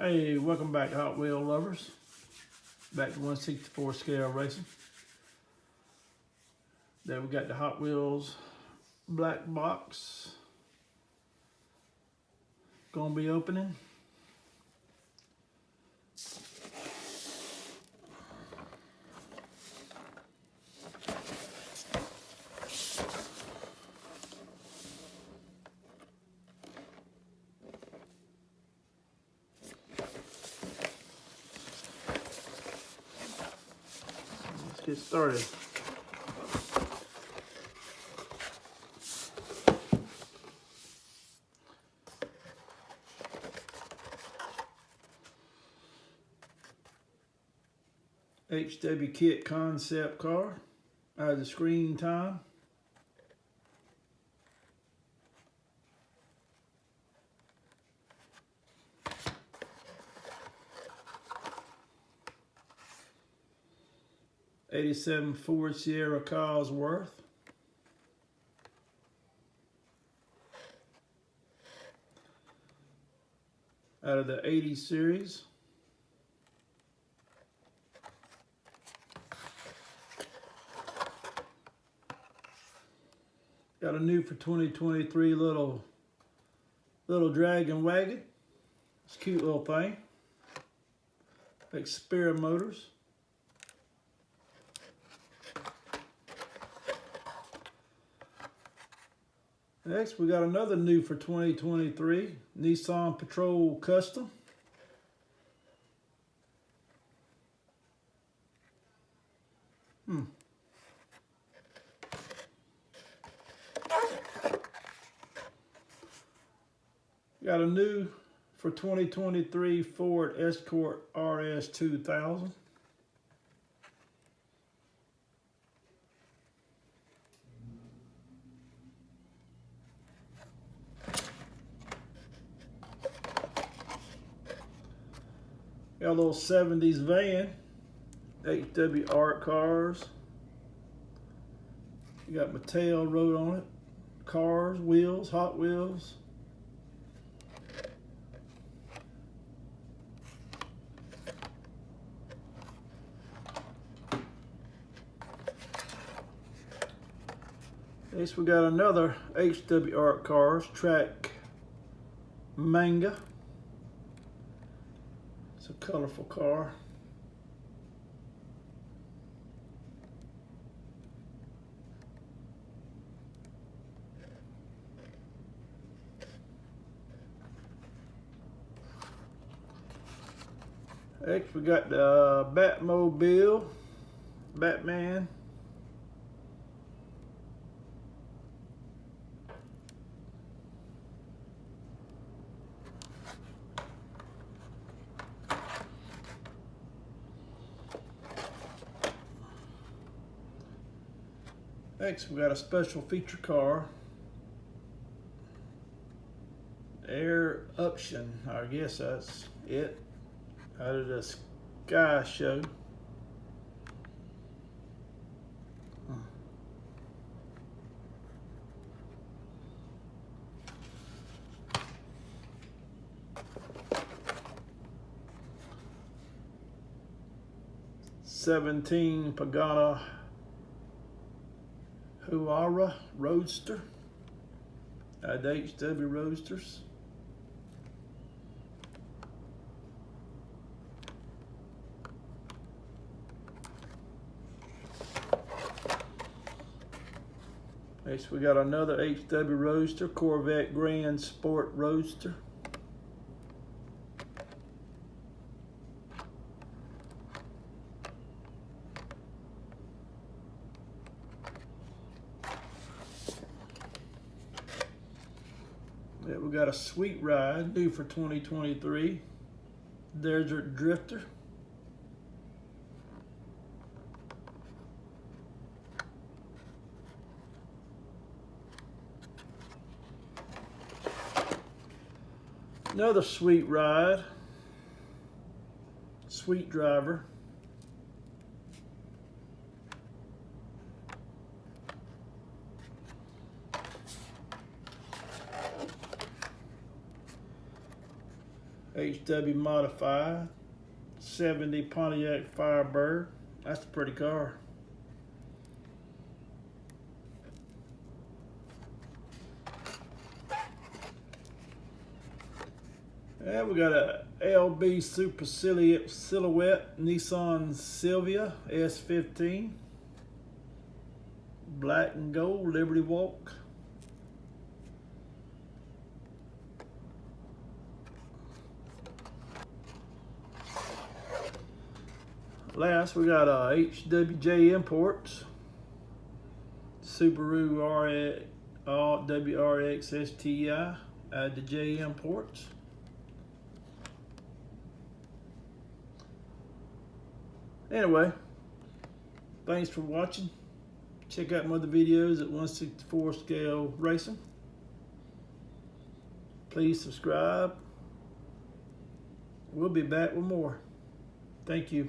Hey, welcome back, Hot Wheel lovers. Back to 1/64 scale racing. There we got the Hot Wheels black box. Gonna be opening. Let's get started. HW Kit concept car. The screen time. '87 Ford Sierra Cosworth. Out of the 80 series. Got a new for 2023 little dragon wagon. It's a cute little thing. Xperia Motors. Next, we got another new for 2023 Nissan Patrol Custom. Got a new for 2023 Ford Escort RS 2000. Got a little 70s van, HW Art Cars. You got Mattel wrote on it. Cars, wheels, Hot Wheels. Next we got another HW Art Cars track manga. It's a colorful car. Next we got the Batmobile, Batman. Next, we got a special feature car, Air Option. I guess that's it. Out of the Sky Show. '17 Pagana Huara Roadster. The HW Roadsters. Next we got another HW Roadster, Corvette Grand Sport Roadster. Yeah, we got a Sweet Ride, new for 2023, Desert Drifter. Another Sweet Ride, Sweet Driver. HW modified 70 Pontiac Firebird. That's a pretty car. And we got a LB Super Silhouette Nissan Silvia S15. Black and gold Liberty Walk. Last, we got HWJ Imports Subaru WRX STI at the J Imports. Anyway, thanks for watching. Check out my other videos at 164 Scale Racing. Please subscribe. We'll be back with more. Thank you.